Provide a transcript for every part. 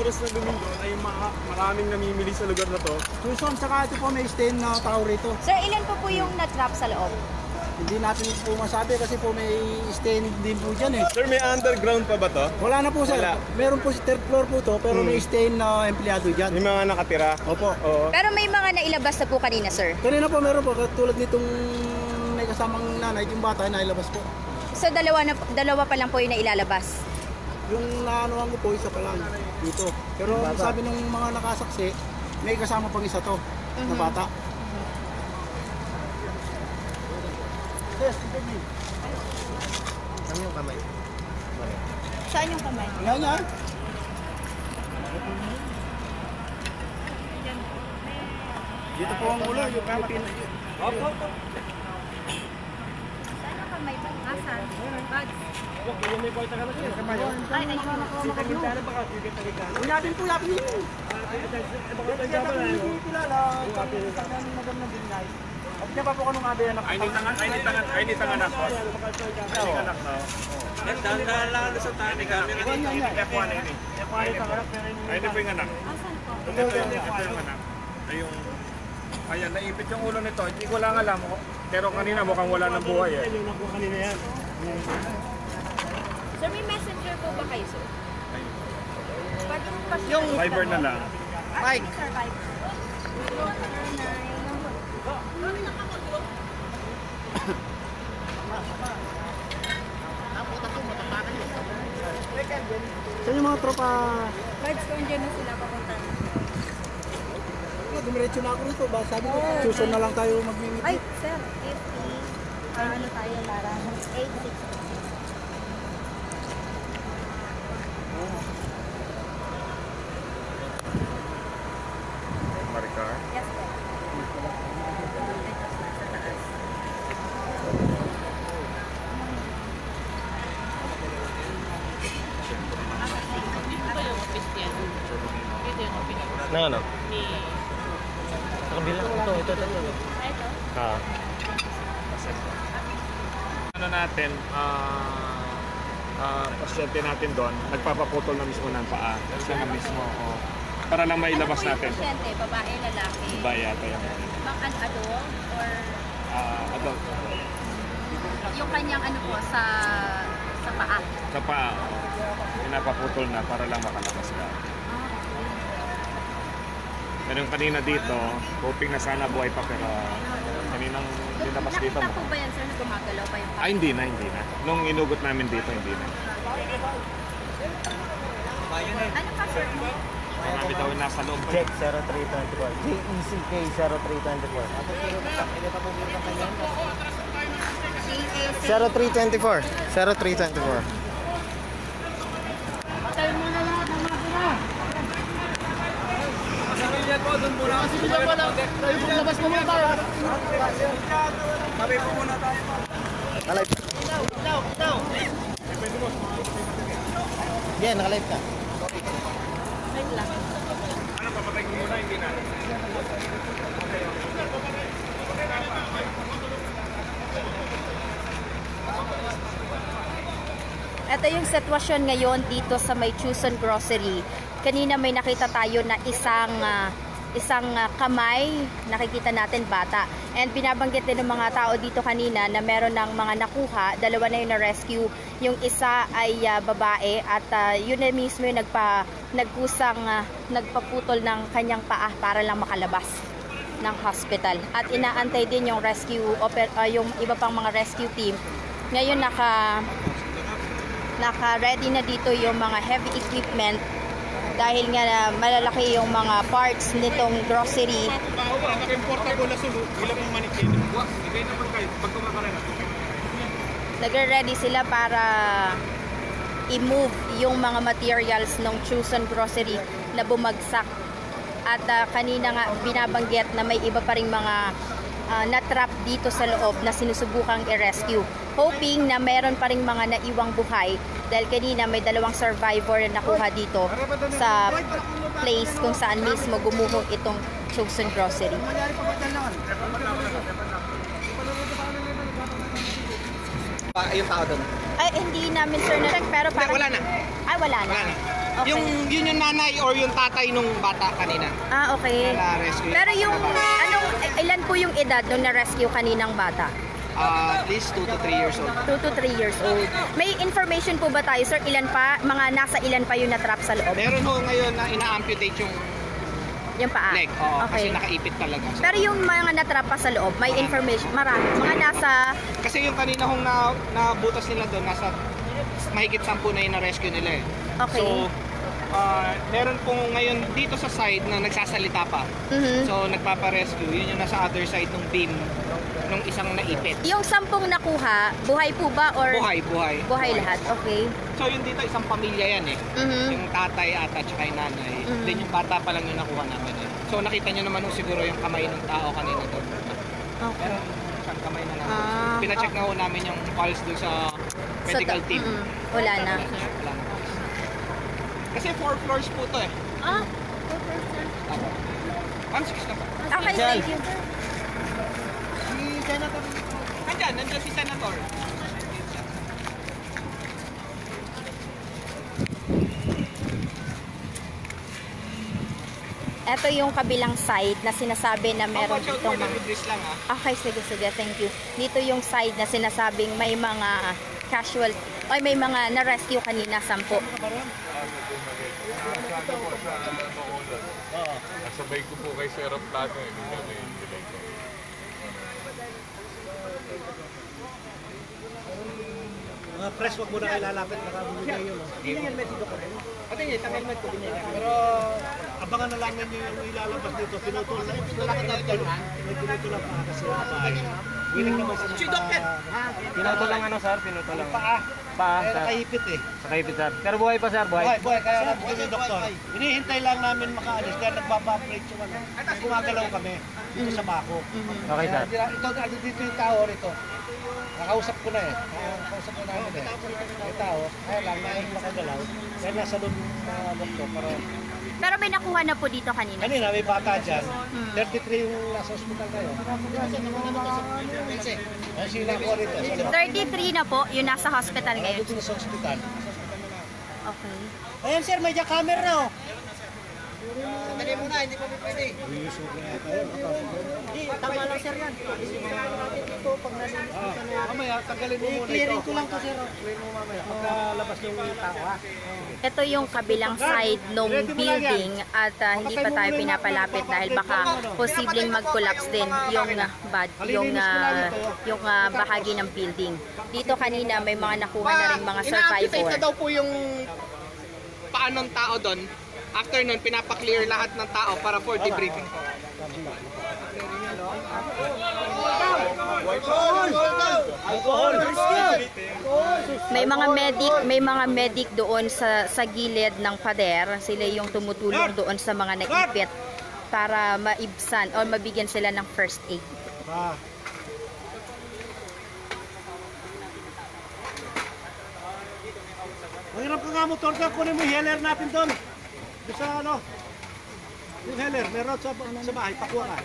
madalas na lumindon ay maraming namimili sa lugar na to. Tucson, saka ito po may stain na tao rito. Sir, ilan po yung na-trap sa loob? Hindi natin po masabi kasi po may stain din po dyan eh. Sir, may underground pa ba to? Wala na po sir. Wala. Meron po si third floor po to pero may stain na empleyado dyan. May mga nakatira? Opo. Oo. Pero may mga nailabas na po kanina, sir. Kanina po meron po, tulad nitong may kasamang nanay, yung bata na ilabas po. So dalawa pa lang po yung nailalabas. Yung naanuhan ko po, isa pa lang dito. Pero sabi ng mga nakasaksi, may kasama pang isa to, na bata. Yes, interview. Saan yung kamay? Saan yung kamay? Yan yan. Dito po ang ulo, yung pin. Saan yung kamay ba? Asan? Bags. Ay, ayun. Huwag natin po yapin yun. Kaya kami hindi kilala, pag magandang bingay. At niya pa po kanong abi anak. Ay, ni tanganak po. Tanganak na. Nagdala sa tani kami. F1 ini. Ay, hindi po yung anak. Asan po? Ito yung anak. Ayan, naipit yung ulo nito. Hindi ko lang alam. Pero kanina mukhang wala ng buhay eh. Kanina yan. Sir, may messenger po ba kayo, sir? Pwede mo pa siya. Yung Viber na lang. Mike. Sir, Viber. Saan yung mga tropa? Guys, kung dyan na sila papunta. Dumiretso na ako rito. Sabi ko, Tucson na lang tayo mag-meet. Ay, sir, 50. Ano tayo, Lara? 860. Maricar. Yes, sir. Nang ano? Sa kabila. Ito. Ito? Ano natin, pasyente natin doon, nagpapaputol na mismo ng paa. Siya na mismo. Para lang mailabas ano po natin. yung pasyente? Babae, lalaki? Iba yata yung Bang adult or adult. yung kanyang ano po sa paa? Sa paa, pinapaputol na para lang makalabas ka. Pero yung kanina dito, hoping na sana buhay pa pero kaninang linabas dito Nakita mo. po ba yan, sir, na gumagalaw pa yung paa? Ay, hindi na. Nung inugot namin dito, hindi na. Ano pa, sir? Marami daw yung nasa loob. Check 0324. JECK 0324. 0324. 0324. Patayin mo na lahat ng mga sila. Yan po, doon muna. Kasi bigyan mo lang. Tayo po labas mo muna tayo. Sabi po muna tayo. Naka-live ka. Yan, naka-live ka. Wait lang. Ano, papatay ko muna, hindi na. Ito yung sitwasyon ngayon dito sa may Tucson Grocery. Kanina may nakita tayo na isang kamay, nakikita natin bata. And binabanggit din ng mga tao dito kanina na meron ng mga nakuha, dalawa na yung na-rescue. Yung isa ay babae at yun na mismo yung nagpaputol ng kanyang paa para lang makalabas ng hospital. At inaantay din yung yung iba pang mga rescue team. Ngayon naka-ready na dito yung mga heavy equipment dahil nga malalaki yung mga parts nitong grocery. Nagre-ready sila para i-move yung mga materials ng Tucson Grocery na bumagsak. At kanina nga binabanggit na may iba pa ring mga na-trap dito sa loob na sinusubukang i-rescue. Hoping na meron pa ring mga naiwang buhay dahil kanina may dalawang survivor na nakuha dito sa place kung saan mismo gumuhong itong Tucson Grocery. Yung tao doon. Ay, hindi namin sir na-check pero parang... Wala na. Ay, wala na. Yun yung nanay or yung tatay nung bata kanina. Ah, okay. Na-rescue. Pero yung, ilan po yung edad nung na-rescue kaninang bata? At least 2 to 3 years old. 2 to 3 years old. May information po ba tayo, sir? Ilan pa? Mga nasa ilan pa yung na-trap sa loob? Meron ho ngayon na ina-amputate yung paa? leg. Oo, Okay. kasi nakaipit talaga. So, Pero yung mga na-trap pa sa loob, may information, marami. Mga nasa, kasi yung kanina hong nabutas nila doon, nasa mahigit 10 na yung na-rescue nila eh. Okay. So, meron pong ngayon dito sa side na nagsasalita pa. Mhm. So, nagpapa-rescue. Yun yung nasa other side ng beam nung isang naipit. Yung 10 nakuha, buhay po ba? Or Buhay. buhay lahat? Okay. So, yung dito, isang pamilya yan eh. Mhm. Yung tatay ata tsaka yung nanay. Then yung bata pa lang yung nakuha namin eh. So, nakita nyo naman siguro yung kamay ng tao kanina doon. Okay. Isang kamay na lang. Ah, Pina-check na ho namin yung pulse doon sa medical team. Wala na. Wala na. Kasi 4 floors po to eh. Ah, 1-6 na pa. okay, thank you. Nandiyan si Senator. Ito yung kabilang side na sinasabi na meron Watch out ditong for the mga... debris lang ha. Okay, sige, thank you. Dito yung side na sinasabing may mga casual, ay may mga na-rescue kanina, 10. Nasabay ko po kay Sir Plano eh. Mga press, wag mo na kayo lalapit, nakabumigay yun. Hindi yung helmet dito ko rin. Ate niya, isang helmet ko din yan. Pero abangan na lang ninyo yung ilalabas dito. Pinutol na yung pinutol lang pa kasi kapay. Wiling naman sa Pinuto lang ano sir, pinuto lang. paa. Paa Kaya sir. nakaipit eh. Sa kaipit sir. Pero buhay pa sir, buhay. Buhay, kaya nabigyan yung doktor. Hinihintay lang namin makaalis kaya nagbaba-operate yung ano. Gumagalaw kami dito sa bako. Okay sir. Kaya dito yung tao rito. Nakausap ko na eh. Nakausap ko namin eh. Yung tao, kaya lang, mayroon makagalaw. Kaya nasa doon mga doktor. Pero may nakuha na po dito kanina. Kanina may bata dyan. 33 yung nasa hospital kayo. Ay, sila ko rito. 33 na po, yung nasa hospital ngayon. Dito sa hospital. Okay. Ayan sir, may jackhammer na oh. Sandali muna, hindi pa pwede. Tama lang sir yan. Mamaya, tanggalin mo muna ito. Clearing ko lang to sir. Clearing mo mamaya. Pagkalabas yung tao ha. Ito yung kabilang side ng building at hindi pa tayo pinapalapit dahil baka posibleng mag-collapse din yung bahagi ng building. Dito kanina may mga nakuha na rin mga Ina-amputate survivor. na daw po yung paanong tao doon. After nun, pinapa-clear lahat ng tao para for debriefing. May mga medic doon sa gilid ng pader. Sila yung tumutulong doon sa mga naipit para maibsan o mabigyan sila ng first aid. Mahirap ka nga motor ka, kunin mo yung healer natin doon. Doon sa ano, yung healer, meron sa bahay, pakuha ka.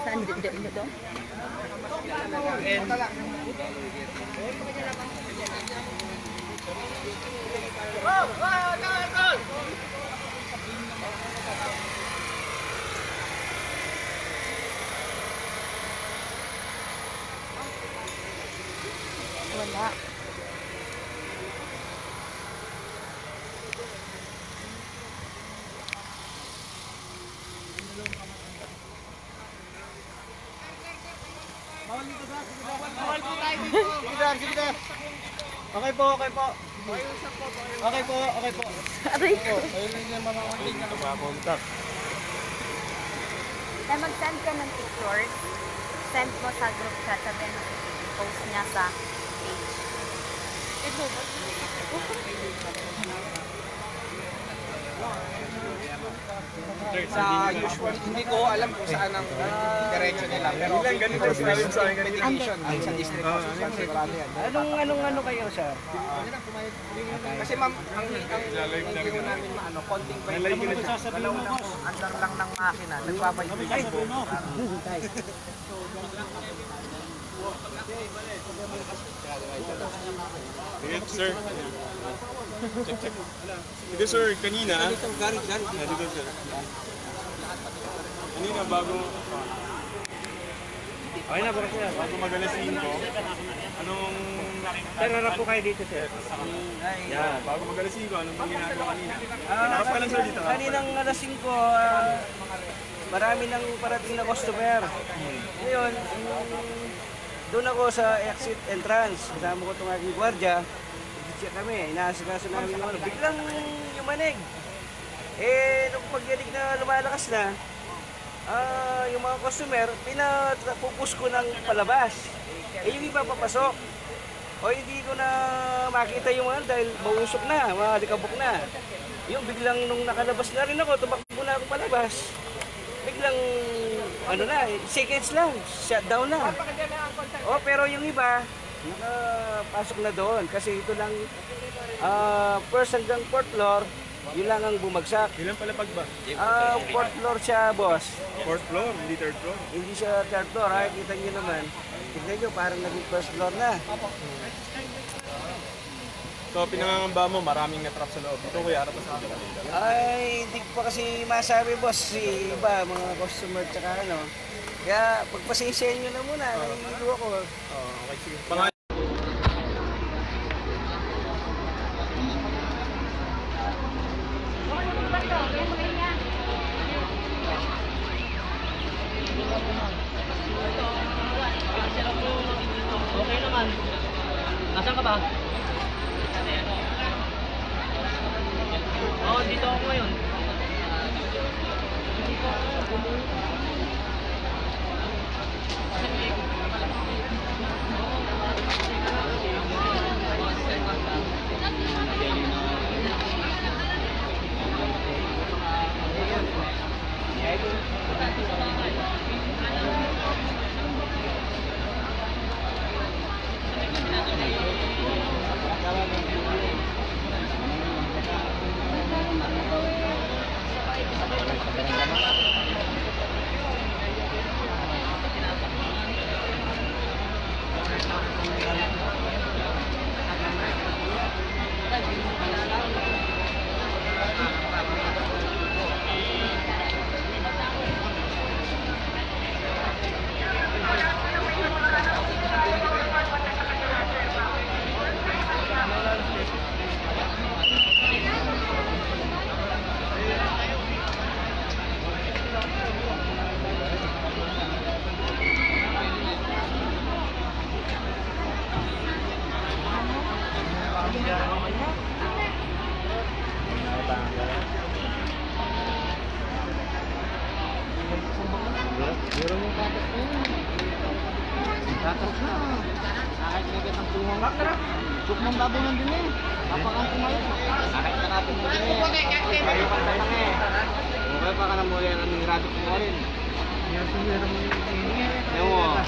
Saan dito? Wala. Okay po, okay po. Okay po, okay po. Aray ko. Ayun lang yung mga Makontak. Mag-send ka ng pictures. Send mo sa group chat. Sabihin mo post niya sa page. Sa usual, hindi ko alam kung saan ang diretso nila. Pero medication sa district hospital sigurado yan. Anong kayo, sir? Kasi ma'am, ang hindi ko namin maano, konting pa yung andar lang ng makina. Nagpapaibig po. Sige, sir. Check. Ito, sir, kanina. Dito, sir. Kanina, bago... Okay na, bukas na. Bago mag-alas 5, anong nakikita? Sir, harap po kayo dito, sir. Yan, bago mag-alas 5, anong ginagawa kanina? Harap ka lang, sir, dito. Kaninang alas 5, marami nang parating na customer. Ngayon, doon ako sa exit entrance. Kasama ko itong aking gwardiya. Nag-check kami, inaasikaso namin yung ano. Biglang yumanig. Nung pagyanig na lumalakas na, yung mga customer, pinapupus ko ng palabas. Yung iba papasok. O hindi ko na makita yung mga dahil mausok na, malikabok na. Yung biglang nung nakalabas na rin ako, tumakbo na ako palabas. Biglang, seconds lang, shutdown na. Pero yung iba, nakapasok na doon. Kasi ito lang, first hanggang fourth floor, yun lang ang bumagsak. Ilan palapag ba? Fourth floor siya, boss. Fourth floor, hindi third floor. Hindi siya third floor, ha? Kita nyo naman. Tignan nyo, parang naging first floor na. So, pinangangamba mo, maraming na-trap sa loob. Ito, kuya, harap sa akin. Ay, hindi ko pa kasi masabi, boss. Si iba, mga customer, tsaka ano. Kaya, pagpasensyahan nyo na muna. Nahihilo ako. Okay, sige. Okay naman. Nasaan ka ba? Oo, dito ako ngayon. Tatas na. Nakakit ang tungong. Suk mong babunan din eh. Kapakang kumayo. Nakakit na natin mo din eh. Kayo pa sa tangi. Okay pa ka na muli ang nirado ko mo rin. Ewan mo.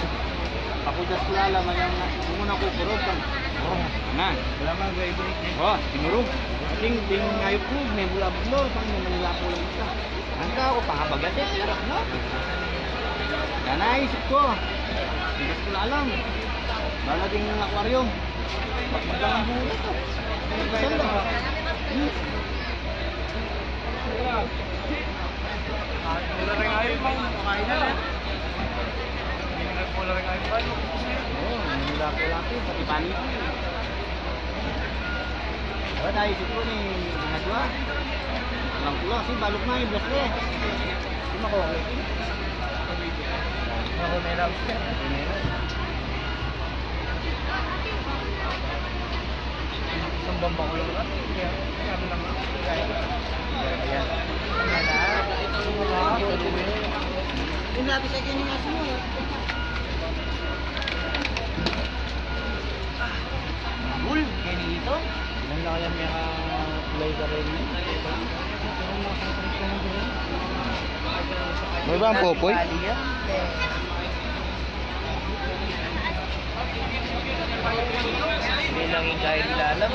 Pakudas ko lala. Kung muna kukurog ka. Na. Wala mga gaya-gaya. Oh, tinurog. Ting ngayop ko. May bula-bulo. Pang manila ko lang isa. Ang ka ako pangabagat eh. Sarap no? Kaya naisip ko. Hindi ko alam. Bala din ng aquarium. Magandang ang buhay ito. Saan ba? Mula rin ngayon, makain na rin. Mula rin ngayon. Oo, nilaki-laki. Pati panik. Kaya naisip ko ni Nadwa. Alam ko lang, balok na yung blasle. Hindi makuha. Ako meron. Isang bamba ko lang. Kaya sabi lang ako. Ayan. Hindi natin sa ganyan nga siya. Bull, ganyan ito. Ilan lang kaya may play ka rin. May ba ang popoy? Hindi lang yung kahit ilalam.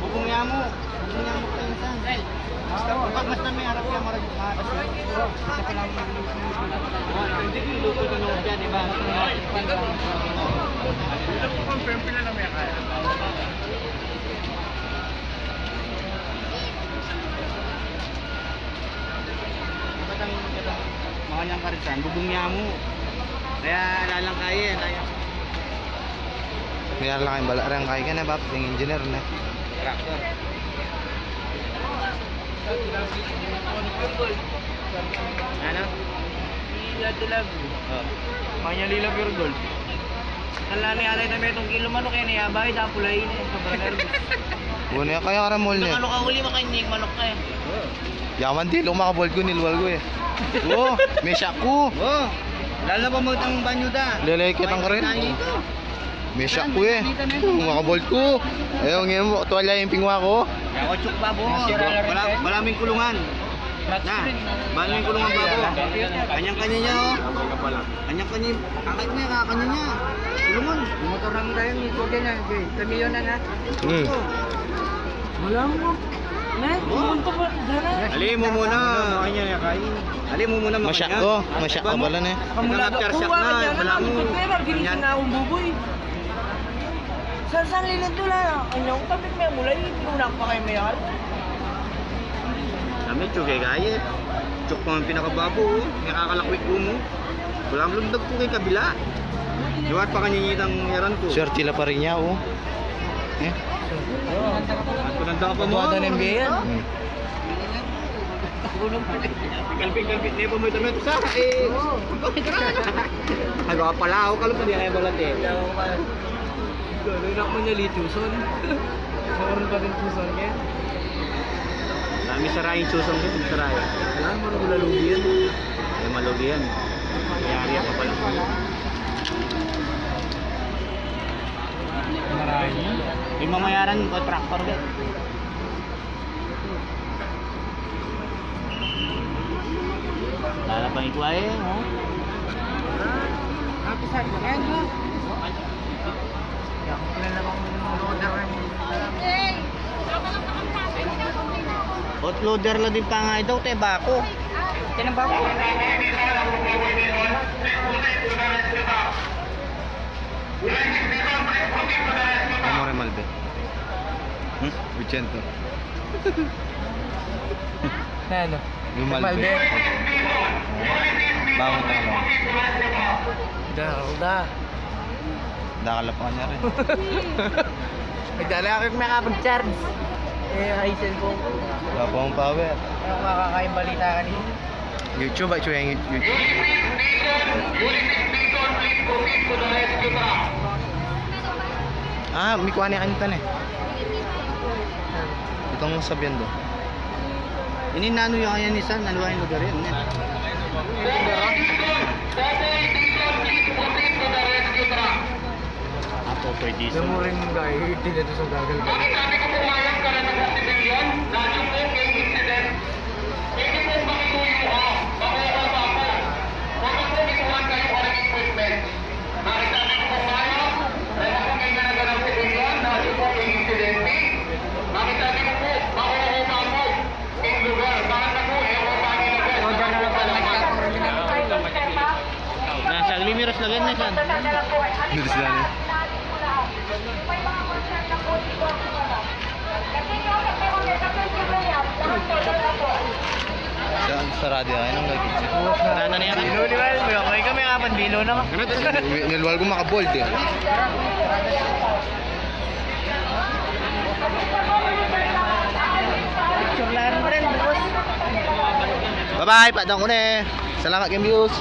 Bubong niya mo. Bubong niya mo kayo saan. Pag mas na may harap niya marag maatas. Isa pa lang hindi ko luto ko nung dyan, diba? Ito po confirm pila na may kaya. Mga niyang karisan, bubong niya mo. Kaya lalang kaya. Biar lang kayong balarang kaya ka na bap, yung engineer na. Traktor. Ano? Lilab. Oh. Kanya lilab your gold. Kala ni alay na may itong kilo manok yan yabay dapulay ni sobrang nervous. Buno kaya karamol niya. Ano ka uli makainig manok ka. Yaman di, lumakabol ko, nilwal ko eh. Oo, may shock ko. Oh. Lalo pa mo itong banyo da. Lelekit ang rin. May shock ko eh. Lumakabol ko. Ayaw ngayon mo, tuwala yung pingwa ko. Ako chuk babo. Maraming kulungan. Na, maraming kulungan babo. Kanyang-kanya niya oh. Kanyang-kanya. Angkat niya, kakanya niya. Kulungan. Motor namin tayo, ito ganyan. Kamilyon na na. Wala mo. Ali mo muna. Kanya niya kain. Ali mo muna Masyak ko. Masyak ka pala na eh. Nag-after shock na. Wala mo. Ginisin na akong buboy. Saan lilit doon na? Anyong tapit may mulay. Pinunak pa kayo mayal. Kami chugay kaya. Chuk pa ang pinakababo. Nakakalakwik ko mo. Wala mo lundag ko kay kabila. Liwat pa kanyanyitang yaran ko. Sir, tila pa rin niya oh. Eh? Kunanda ka pa mo. Buwada ng NBA yan. Kalpit-kalpit niya pa mo ito sa eh. Ay baka pala ako kalong pa di kaya balat eh. Gano'n mo niya lituson. Meron pa din tuson niya. Dami sarayin susong din, sarayin. Wala mo nang lalugi yan. Ay malugi yan. Mayari ka pala. Marami. Yung mamayaran ko tractor din. Lala pang ikuha eh. Oh. Happy sa akin ha? Ako kilala bang loader rin. Hot loader lang din pa nga ito, te bako. Yan ang bako. Amore Malbe. Vicento. Ano? Yung Malbe. Bangon ka lang. Darda. Dakalapan niya rin. Nagdala ako yung makapag-charge. Ay cellphone ko. Wala pa akong power. Ano makakain balita kanina? YouTube, ay yung YouTube. Ah, may kuha niya kanita na eh. Itong sabihan do. Ini nano yung kaya ni San, naluwain lugar yun. Ako for this. Alam mo rin mong gaya, dito sa gagal ka. Nasa Glimiros lang yan na San. Dito sila na. Sa radyo ay nang gagit siya. Tana niya kan. Dilo, di ba? May kami kapan, dilo na ka. Nilwal ko makabold eh. Picture lang rin, boss. Bye-bye, padang ko na eh. Salamat kayong views.